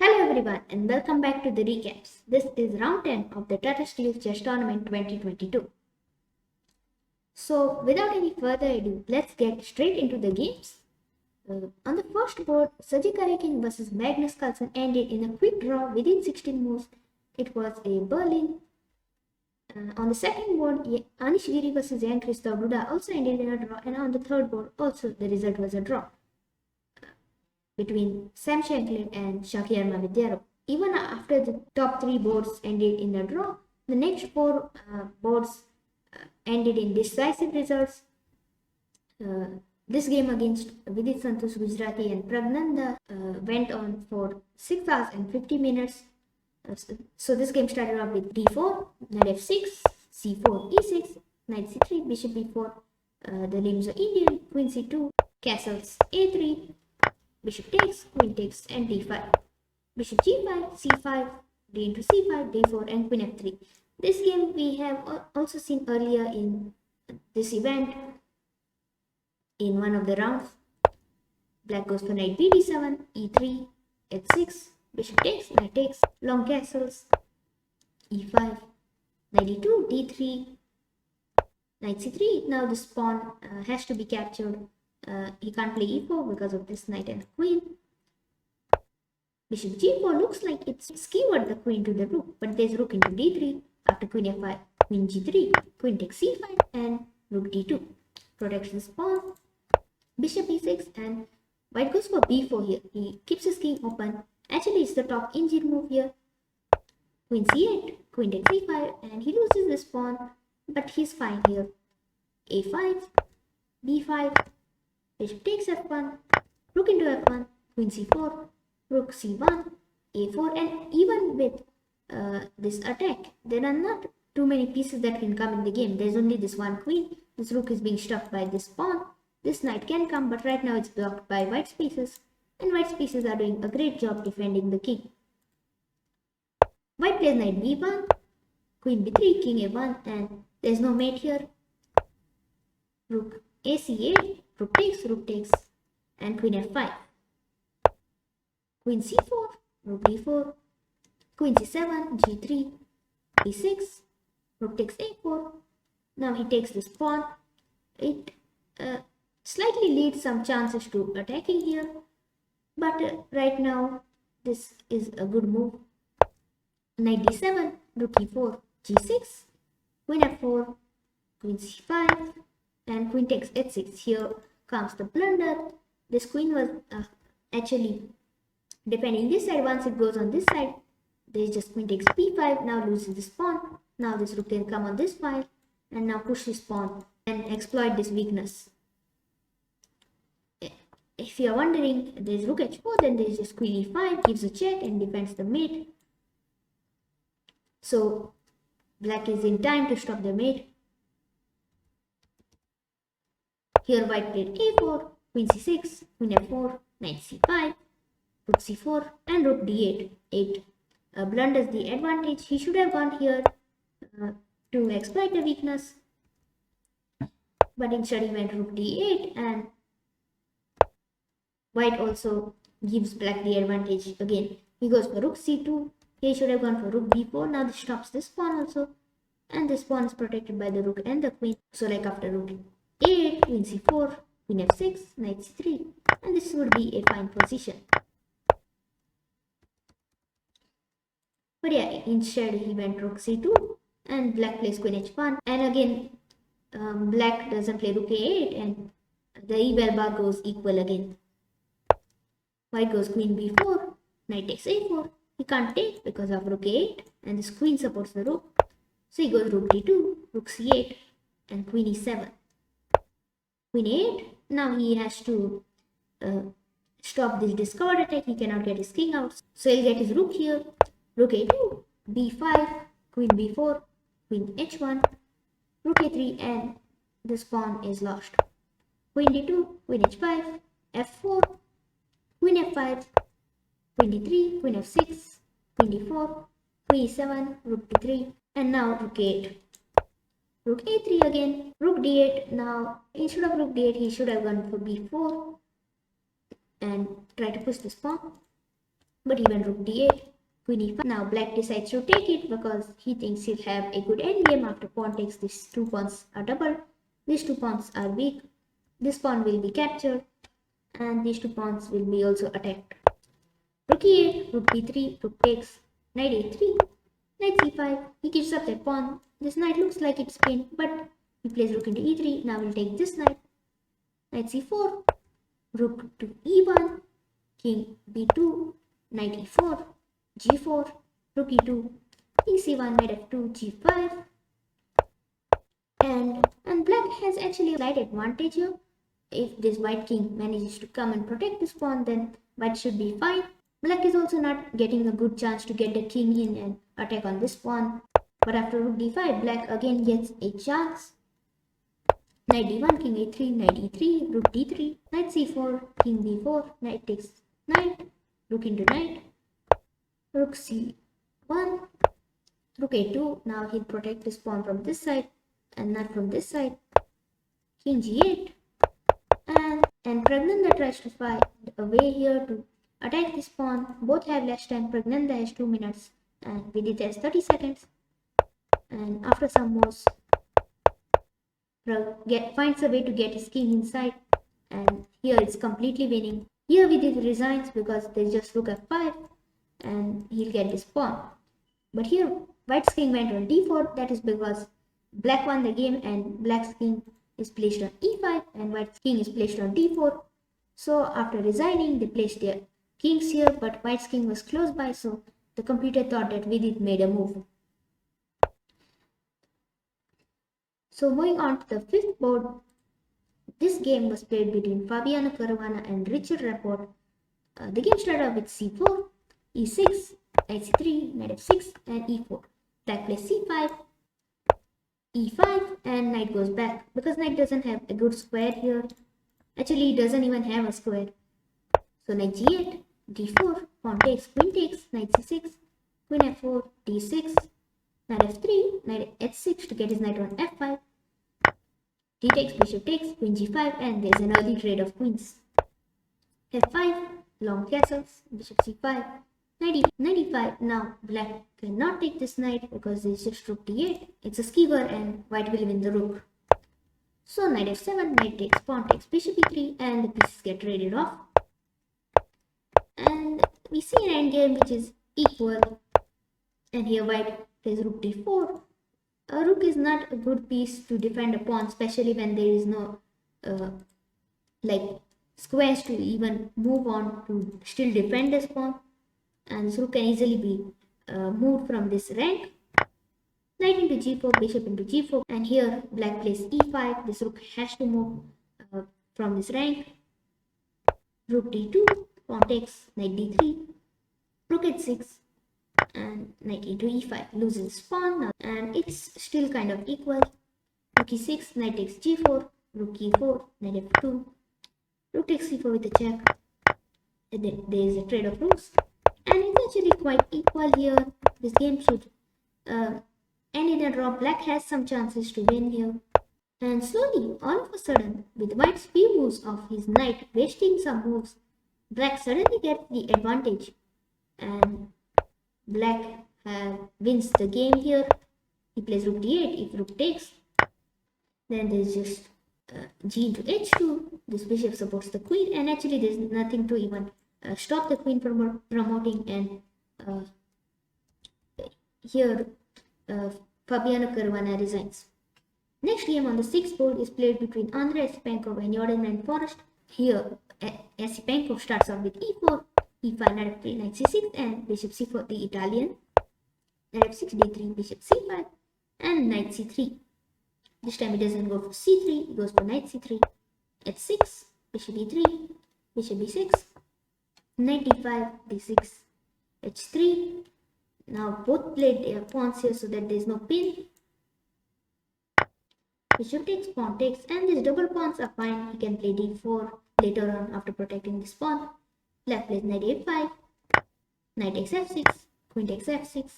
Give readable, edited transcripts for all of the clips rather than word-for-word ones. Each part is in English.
Hello everyone and welcome back to the recaps. This is round 10 of the Tata Steel Chess Tournament 2022. So without any further ado, let's get straight into the games. On the first board, Sergei Karjakin vs Magnus ended in a quick draw within 16 moves. It was a Berlin. On the second board, Anish Giri vs Jan Christoph Duda also ended in a draw, and on the third board also the result was a draw between Sam Shankland and Shakir Mavidyarov. Even after the top three boards ended in a draw, the next four boards ended in decisive results. This game against Vidit Santosh Gujarati and Pragnanda went on for 6 hours and 50 minutes. So this game started off with d4, knight f6, c4, e6, knight c3, bishop b4. The names are Indian, queen c2, castles a3, bishop takes, queen takes, and d5. Bishop g5, c5, d into c5, d4, and queen f3. This game we have also seen earlier in this event in one of the rounds. Black goes for knight b d7, e3, h6, bishop takes, knight takes, long castles, e5, knight e2, d3, knight c3. Now this pawn has to be captured. He can't play e4 because of this knight and queen. Bishop g4 looks like it's skewered the queen to the rook, but there's rook into d3 after queen f5, queen g3, queen takes c5, and rook d2 protects this pawn. Bishop e6, and white goes for b4 here. He keeps his king open. Actually, it's the top engine move here. Queen c8, queen takes c5, and he loses this pawn, but he's fine here. a5, b5, bishop takes f1, rook into f1, queen c4, rook c1, a4, and even with this attack, there are not too many pieces that can come in the game. There's only this one queen. This rook is being stuck by this pawn. This knight can come, but right now it's blocked by white's pieces, and white's pieces are doing a great job defending the king. White plays knight b1, queen b3, king a1, and there's no mate here. Rook ac8, rook takes, and queen f5. Queen c4, rook d4, queen c7, g3, e6, rook takes a4. Now he takes this pawn. It slightly leads some chances to attacking here, but right now this is a good move. Knight d7, rook e4, g6, queen f4, queen c5, and queen takes h6. Here comes the blunder. This queen was actually defending this side. Once it goes on this side, there's just queen takes b5. Now loses this pawn. Now this rook can come on this file and now push this pawn and exploit this weakness. If you are wondering, there's rook h4, then there's just queen e5, gives a check and defends the mate. So black is in time to stop the mate. Here white played a4, queen c6, queen f4, knight c5, rook c4, and rook d8. 8 blunders the advantage. He should have gone here to exploit the weakness, but instead he went rook d8, and white also gives black the advantage again. He goes for rook c2. He should have gone for rook b4. Now this stops this pawn also, and this pawn is protected by the rook and the queen. So like after rook a8, queen c4, queen f6, knight c3, and this would be a fine position. But yeah, instead he went rook c2, and black plays queen h1, and again black doesn't play rook a8, and the eval bar goes equal again. White goes queen b4, knight takes a4. He can't take because of rook a8, and this queen supports the rook. So he goes rook d2, rook c8, and queen e7. Queen a8. Now he has to stop this discovered attack. He cannot get his king out. So he'll get his rook here. Rook a2, b5, queen b4, queen h1, rook a3, and this pawn is lost. Queen d2, queen h5, f4, queen f5, queen d3, queen f6, queen d4, queen e7, rook d3, and now rook a8. Rook a3 again, rook d8. Now instead of rook d8, he should have gone for b4 and try to push this pawn. but he went rook d8, queen e5. Now black decides to take it because he thinks he'll have a good endgame after pawn takes. These two pawns are doubled. These two pawns are weak. This pawn will be captured, and these two pawns will be also attacked. Rook e8, rook b3, rook takes, knight a3, knight c5. He gives up that pawn. This knight looks like it's pinned, but he plays rook into e3. Now we'll take this knight. Knight c4, rook to e1, king b2, knight e4, g4, rook e2, king c1, knight f2, g5. And black has actually a slight advantage here. If this white king manages to come and protect this pawn, then white should be fine. Black is also not getting a good chance to get the king in and attack on this pawn. But after rook d5, black again gets a chance. Knight d1, king a3, knight e3, rook d3, knight c4, king b4, knight takes knight, rook into knight, rook c1, rook a2. Now he'll protect this pawn from this side and not from this side. King g8, and Pragnanda tries to find a way here to attack this pawn. Both have less time. Pragnanda has 2 minutes and Vidit has 30 seconds. And after some moves, finds a way to get his king inside, and here it's completely winning. Here Vidit resigns because there's just rook f5 and he'll get this pawn. But here white's king went on d4. That is because black won the game and black's king is placed on e5 and white's king is placed on d4. So after resigning, they placed their kings here, but white's king was close by, so the computer thought that Vidit made a move. So moving on to the fifth board, this game was played between Fabiano Caruana and Richard Rapport. The game started off with c4, e6, knight c3, knight f6, and e4. Black plays c5, e5, and knight goes back because knight doesn't have a good square here. Actually, he doesn't even have a square. So knight g8, d4, pawn takes, queen takes, knight c6, queen f4, d6, knight f3, knight h6 to get his knight on f5, d takes, bishop takes, queen g5, and there's an early trade of queens. f5, long castles, bishop c5, knight e5. Now black cannot take this knight because there's just rook d8. It's a skewer and white will win the rook. So knight f7, knight takes, pawn takes, bishop e3, and the pieces get traded off. And we see an endgame which is equal. And here white plays rook d4. A rook is not a good piece to defend a pawn, especially when there is no squares to even move on to still defend this pawn. And this rook can easily be moved from this rank. Knight into g4, bishop into g4, and here black plays e5. This rook has to move from this rank. Rook d2, pawn takes, knight d3, rook h6, and knight into e5 loses pawn now, and it's still kind of equal. Rook e6, knight takes g4, rook e4, knight f2, rook takes c4 with a check, and then there is a trade of rooks, and it's actually quite equal here. This game should end in a draw. Black has some chances to win here. And slowly, all of a sudden, with white's few moves of his knight wasting some moves, black suddenly gets the advantage, and black wins the game here. He plays rook d8. If rook takes, then there's just g into h2. This bishop supports the queen, and actually there's nothing to even stop the queen from promoting. And here Fabiano Caruana resigns. Next game on the sixth board is played between Andrei Esipenkov and Jordan Forrest. Here Esipenkov starts off with e4, e5, knight f3, knight c6, and bishop c4, the Italian. Knight f6, d3, bishop c5, and knight c3. This time he doesn't go for c3, he goes for knight c3, h6, bishop e3, bishop b6, knight d5, d6, h3. Now both played their pawns here so that there is no pin. Bishop takes, pawn takes, and these double pawns are fine. He can play d4 later on after protecting this pawn. Black plays knight a5, knight takes f6, queen takes f6,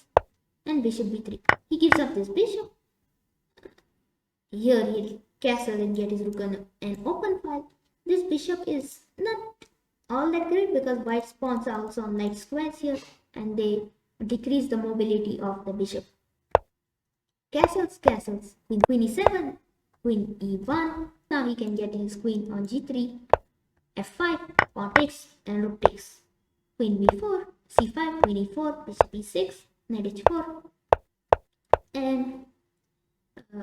and bishop b3. He gives up this bishop. Here he'll castle and get his rook on an open file. This bishop is not all that great because white pawns are also on light squares here and they decrease the mobility of the bishop. Castles, castles. Queen e7, queen e1. Now he can get his queen on g3, f5, pawn takes, and rook takes. Queen b4, c5, queen e4, bishop e6, knight h4, and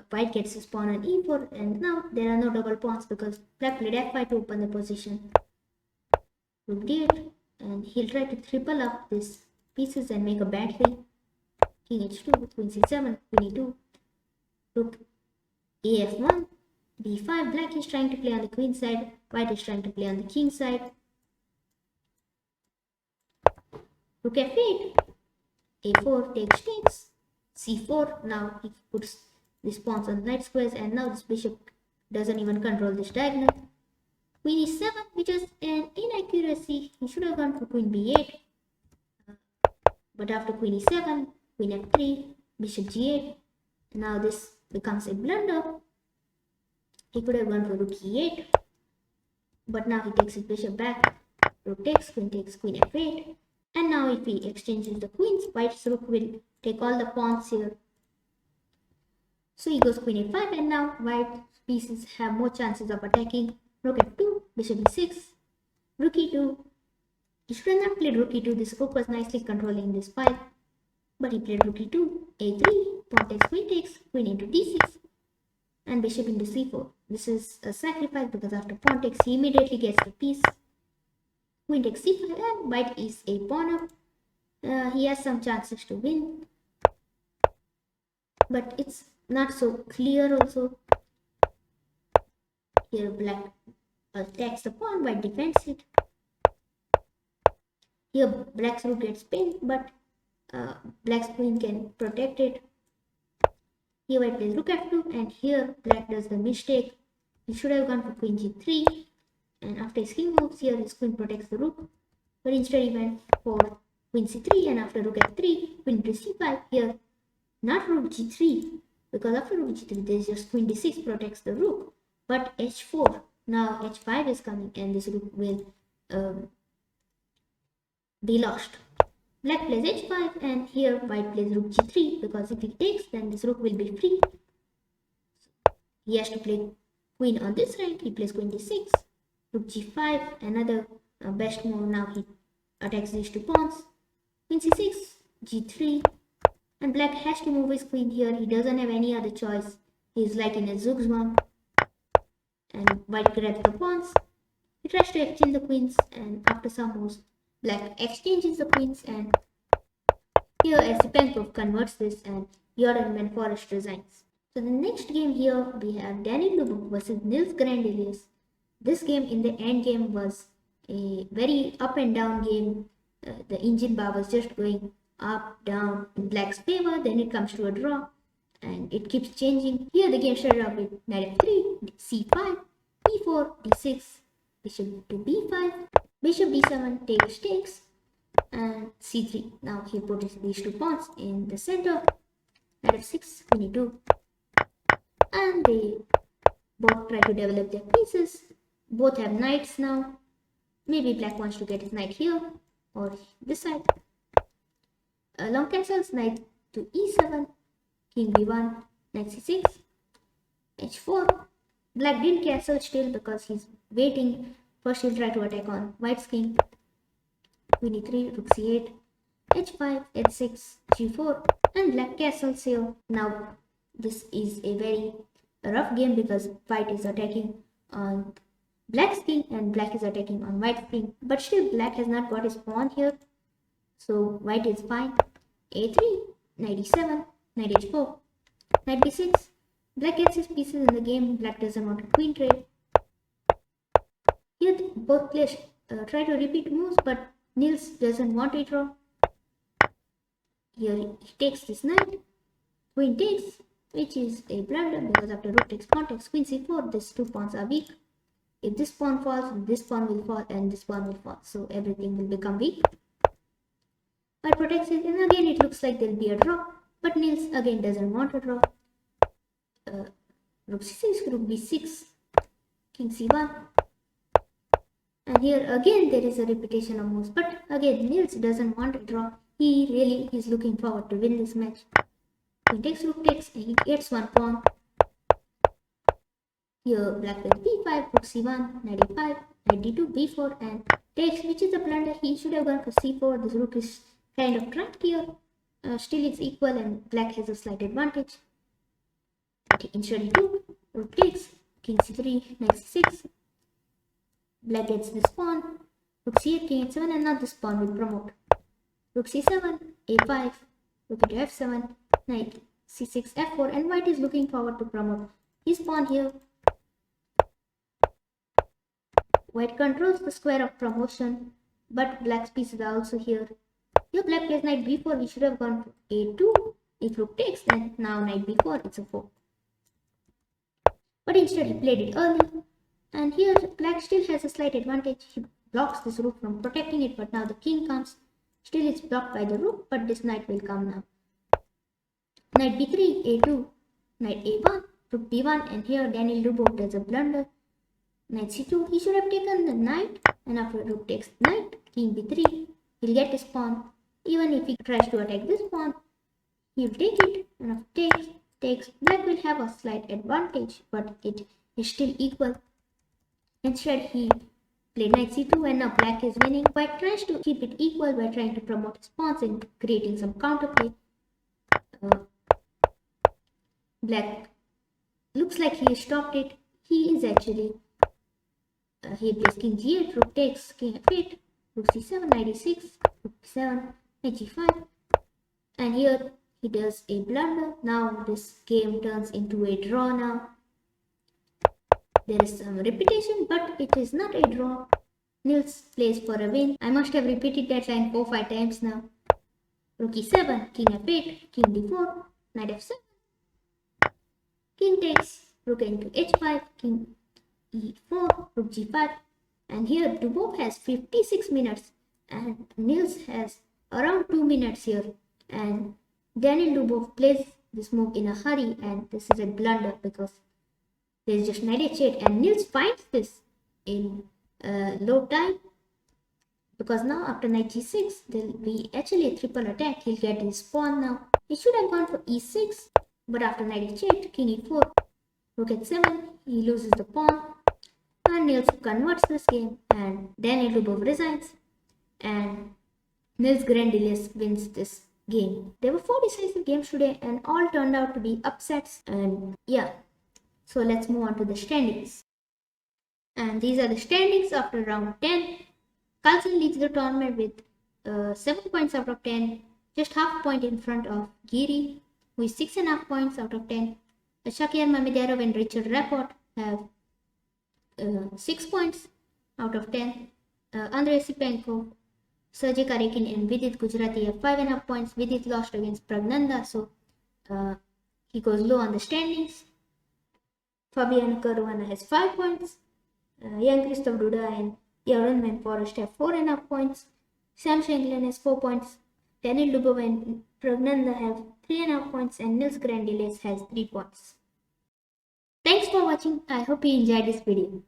white gets his pawn on e4, and now there are no double pawns because black played f5 to open the position. Rook d8, and he'll try to triple up these pieces and make a bad thing. King h2, queen c7, queen e2, rook af1, b5. Black is trying to play on the queen side, white is trying to play on the king side. Rook f8, a4 takes, c4. Now he puts these pawns on light squares, and now this bishop doesn't even control this diagonal. Queen e7, which is an inaccuracy. He should have gone for queen b8. But after queen e7, queen f3, bishop g8. Now this becomes a blunder. He could have gone for rook e8. But now he takes his bishop back. Rook takes, queen f8. And now if he exchanges the queens, white's rook will take all the pawns here. So he goes queen a5, and now white pieces have more chances of attacking. Rook f2, bishop e6, rook e2. He should have not played rook e2. This rook was nicely controlling this file. But he played rook e2, a3, pawn takes, queen into d6, and bishop into c4. This is a sacrifice because after pawn takes, he immediately gets the piece. Queen takes c5, and white is a pawn up. He has some chances to win, but it's not so clear also. Here black attacks the pawn, white defends it. Here black's rook gets pinned, but black's queen can protect it. Here white plays rook f2, and here black does the mistake. He should have gone for queen g3, and after his king moves here, his queen protects the rook. But instead he went for queen c3, and after rook f3, queen to c5. Here, not rook g3, because after rook g3, there is just queen d6 protects the rook. But h4, now h5 is coming, and this rook will be lost. Black plays h5, and here white plays rook g3, because if he takes, then this rook will be free. He has to play queen on this rank. He plays queen d6, rook g5, another best move. Now he attacks these two pawns. Queen c6, g3, and black has to move his queen here. He doesn't have any other choice. He's like in a zugzwang, and white grabs the pawns. He tries to exchange the queens, and after some moves, black exchanges the queens, and here Esipenko converts this, and Jordan Van Forest resigns. So the next game here we have Daniel Lubbock versus Nils Grandelius. This game in the end game was a very up and down game. The engine bar was just going up, down in black's favor, then it comes to a draw, and it keeps changing. Here the game started off with knight f3, c5, e4, d6, bishop to b5, bishop d7, takes, and c3. Now he puts these two pawns in the center, knight f6, queen e2, and they both try to develop their pieces. Both have knights now. Maybe black wants to get his knight here or this side. Long castles, knight to e7, king b1, knight c6, h4. Black didn't castle still because he's waiting. First he'll try to attack on white's king. Queen e3, rook c8, h5, h6, g4, and black castles here. Now this is a very rough game because white is attacking on black's king and black is attacking on white's king. But still black has not got his pawn here, so white is fine. a3, knight e7, knight h4, knight b6. Black gets his pieces in the game. Black doesn't want a queen trade. Here both players try to repeat moves, but Nils doesn't want a draw. Here he takes this knight, queen takes, which is a blunder because after rook takes, pawn takes, queen c4, these two pawns are weak. If this pawn falls, this pawn will fall, and this pawn will fall, so everything will become weak. White protects it, and again it looks like there'll be a draw, but Nils again doesn't want a draw. Rook c6, rook b6, king c1, And here again there is a repetition of moves, but again Nils doesn't want a draw. He really is looking forward to win this match. Queen takes, rook takes, and he gets one pawn. Here black plays b5, rook c1, knight e5, knight d2, b4, and takes, which is a blunder. He should have gone for c4. This rook is kind of trapped here. Still it's equal and black has a slight advantage. Instead he took, rook takes, king c3, knight c6. Black gets this pawn, rook c8, king h7, and now this pawn will promote. Rook c7, a5, rook into f7, knight c6, f4, and white is looking forward to promote his pawn here. White controls the square of promotion, but black's pieces are also here. Here black plays knight b4, he should have gone for a2. If rook takes, then now knight b4, it's a 4. But instead he played it early, and here black still has a slight advantage. He blocks this rook from protecting it, but now the king comes. Still it's blocked by the rook, but this knight will come now. Knight b3, a2, knight a1, rook b1, and here Daniel Dubov does a blunder. Knight c2, he should have taken the knight, and after rook takes knight, king b3, he'll get his pawn. Even if he tries to attack this pawn, he'll take it, and after takes, black will have a slight advantage, but it is still equal. Instead, he played knight c2, and now black is winning. White tries to keep it equal by trying to promote his pawns and creating some counterplay. Black looks like he stopped it. He is actually he plays king g8, rook takes, king f8, rook c7, knight e6, rook c7, knight g5, and here he does a blunder. Now this game turns into a draw now. There is some repetition, but it is not a draw. Nils plays for a win. I must have repeated that line 4-5 times now. Rook e7, king f8, king d4, knight f7, king takes, rook into h5, king e4, rook g5, and here Dubov has 56 minutes and Nils has around 2 minutes here, and Daniel Dubov plays this move in a hurry, and this is a blunder because there is just knight h8, and Nils finds this in low time, because now after knight g6 there will be actually a triple attack. He'll get his pawn now. He should have gone for e6, but after knight h8, king e4, rook h7, he loses the pawn, and Nils converts this game, and Daniel Dubov resigns, and Nils Grandilis wins this game. There were 4 decisive games today, and all turned out to be upsets, and yeah. So let's move on to the standings. And these are the standings after round 10. Carlsen leads the tournament with 7 points out of 10, just half point in front of Giri, who is 6.5 points out of 10. Shakir Mamedov and Richard Rapport have 6 points out of 10. Andrei Sipenko, Sergey Karekin and Vidit Gujarati have 5.5 points. Vidit lost against Pragnanda, so he goes low on the standings. Fabiano Caruana has 5 points. Jan Christoph Duda and Jeroen van Forest have 4.5 points. Sam Shankland has 4 points. Daniel Dubov and Pragnanda have 3.5 points, and Nils Grandiles has 3 points. Thanks for watching. I hope you enjoyed this video.